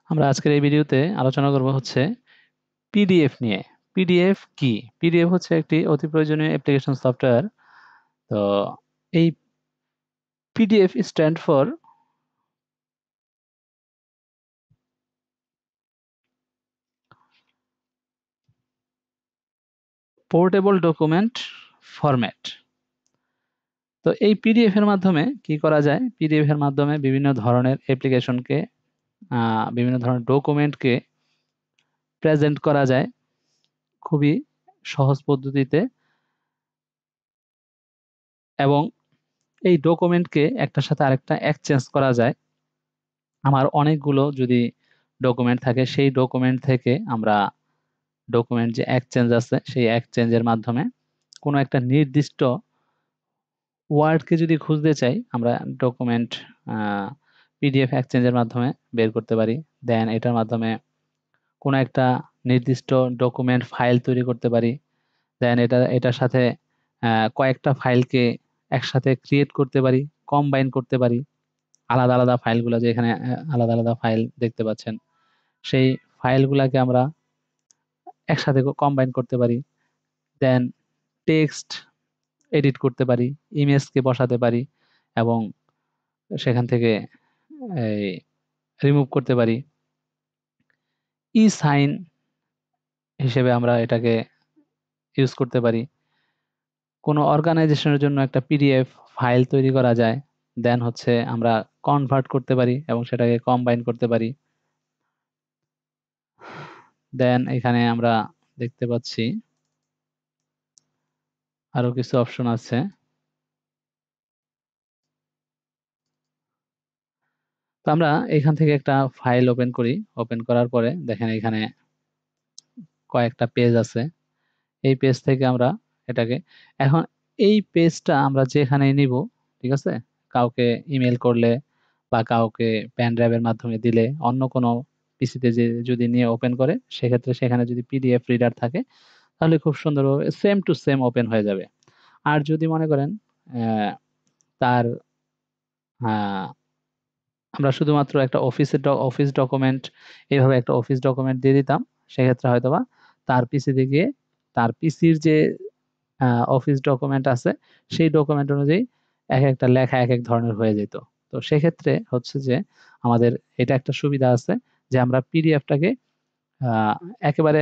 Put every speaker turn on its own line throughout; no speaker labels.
আমরা আজকের এই ভিডিওতে আলোচনা করব হচ্ছে পিডিএফ নিয়ে। পিডিএফ কি? পিডিএফ হচ্ছে একটি অতি প্রয়োজনীয় অ্যাপ্লিকেশন সফটওয়্যার। তো এই PDF stand for portable document format. তো এই পিডিএফ এর মাধ্যমে কি করা যায়? পিডিএফ এর মাধ্যমে বিভিন্ন ধরনের অ্যাপ্লিকেশনকে, বিভিন্ন ধরনের ডকুমেন্টকে প্রেজেন্ট করা যায় খুবই সহজ পদ্ধতিতে, এবং এই ডকুমেন্টকে একটার সাথে আরেকটা এক্সচেঞ্জ করা যায়। আমার অনেকগুলো যদি ডকুমেন্ট থাকে, সেই ডকুমেন্ট থেকে আমরা ডকুমেন্ট যে এক্সচেঞ্জ আছে, সেই এক্সচেঞ্জের মাধ্যমে কোনো একটা নির্দিষ্ট ওয়ার্ডকে যদি খুঁজতে চাই, আমরা ডকুমেন্ট পিডিএফ এক্সচেঞ্জের মাধ্যমে বের করতে পারি। দেন এটার মাধ্যমে কোনো একটা নির্দিষ্ট ডকুমেন্ট ফাইল তৈরি করতে পারি। দেন এটার সাথে কয়েকটা ফাইলকে একসাথে ক্রিয়েট করতে পারি, কম্বাইন করতে পারি। আলাদা আলাদা ফাইলগুলো, যে এখানে আলাদা আলাদা ফাইল দেখতে পাচ্ছেন, সেই ফাইলগুলাকে আমরা একসাথে কম্বাইন করতে পারি। দেন টেক্সট এডিট করতে পারি, ইমেজকে বসাতে পারি, এবং সেখান থেকে এই রিমুভ করতে পারি। ই সাইন হিসেবে আমরা এটাকে ইউজ করতে পারি। কোনো অর্গানাইজেশনের জন্য একটা পিডিএফ ফাইল তৈরি করা যায়। দেন হচ্ছে আমরা কনভার্ট করতে পারি এবং সেটাকে কম্বাইন করতে পারি। দেন এখানে আমরা দেখতে পাচ্ছি আরো কিছু অপশন আছে। তো আমরা এখান থেকে একটা ফাইল ওপেন করি। ওপেন করার পরে দেখেন এখানে কয়েকটা পেজ আছে। এই পেজ থেকে আমরা এটাকে, এখন এই পেজটা আমরা যেখানে নিব, ঠিক আছে, কাউকে ইমেল করলে বা কাউকে পেন ড্রাইভের মাধ্যমে দিলে, অন্য কোনো পিসিতে যে যদি নিয়ে ওপেন করে, সেক্ষেত্রে সেখানে যদি পিডিএফ রিডার থাকে, তাহলে খুব সুন্দরভাবে সেম টু সেম ওপেন হয়ে যাবে। আর যদি মনে করেন তার আমরা শুধুমাত্র একটা অফিস ডকুমেন্ট, এইভাবে একটা অফিস ডকুমেন্ট দিয়ে দিতাম, সেক্ষেত্রে হয়তোবা তার পিসিতে গিয়ে তার পিসির যে অফিস ডকুমেন্ট আছে, সেই ডকুমেন্ট অনুযায়ী এক একটা লেখা এক এক ধরনের হয়ে যেত। তো সেক্ষেত্রে হচ্ছে যে আমাদের এটা একটা সুবিধা আছে যে আমরা পিডিএফটাকে একেবারে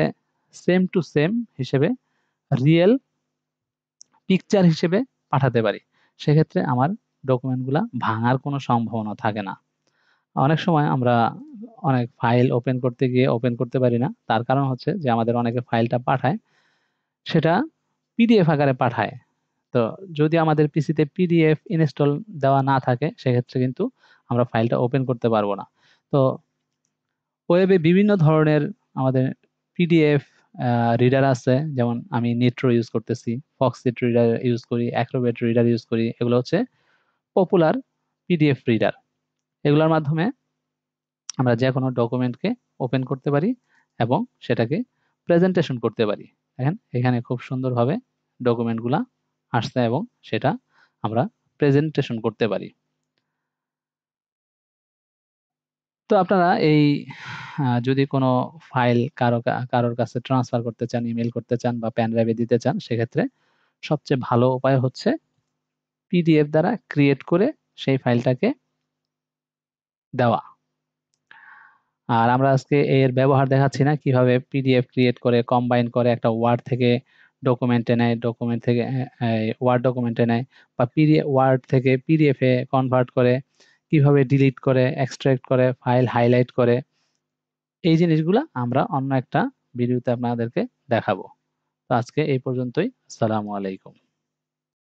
সেম টু সেম হিসেবে, রিয়েল পিকচার হিসেবে পাঠাতে পারি। সেক্ষেত্রে আমার ডকুমেন্টগুলা ভাঙার কোনো সম্ভাবনা থাকে না। অনেক সময় আমরা অনেক ফাইল ওপেন করতে গিয়ে ওপেন করতে পারি না, তার কারণ হচ্ছে যে আমাদের অনেকে ফাইলটা পাঠায়, সেটা পিডিএফ আকারে পাঠায়। তো যদি আমাদের পিসিতে পিডিএফ ইনস্টল দেওয়া না থাকে, সেক্ষেত্রে কিন্তু আমরা ফাইলটা ওপেন করতে পারবো না। তো ওয়েবে বিভিন্ন ধরনের আমাদের পিডিএফ রিডার আছে, যেমন আমি নিট্রো ইউজ করতেছি, ফক্সিট রিডার ইউজ করি, অ্যাক্রোবেট রিডার ইউজ করি। এগুলো হচ্ছে পপুলার পিডিএফ রিডার। এগুলোর মাধ্যমে আমরা যে কোনো ডকুমেন্টকে ওপেন করতে পারি এবং সেটাকে প্রেজেন্টেশন করতে পারি। দেখেন এখানে খুব সুন্দরভাবে ডকুমেন্টগুলা আসছে এবং সেটা আমরা প্রেজেন্টেশন করতে পারি। তো আপনারা এই যদি কোনো ফাইল কারোর কাছে ট্রান্সফার করতে চান, ইমেল করতে চান বা পেন ড্রাইভে দিতে চান, সেক্ষেত্রে সবচেয়ে ভালো উপায় হচ্ছে পিডিএফ দ্বারা ক্রিয়েট করে সেই ফাইলটাকে দেওয়া। আর আমরা আজকে এর ব্যবহার দেখাচ্ছি না, কিভাবে পিডিএফ ক্রিয়েট করে কম্বাইন করে একটা ওয়ার্ড থেকে ডকুমেন্টে নেয়, ডকুমেন্ট থেকে ওয়ার্ড ডকুমেন্টে নেয়, বা পিডিএফ ওয়ার্ড থেকে পিডিএফ এ কনভার্ট করে, কিভাবে ডিলিট করে, এক্সট্রাক্ট করে, ফাইল হাইলাইট করে। এই জিনিসগুলা আমরা অন্য একটা ভিডিওতে আপনাদেরকে দেখাবো। তো আজকে এই পর্যন্তই। আসসালামু আলাইকুম।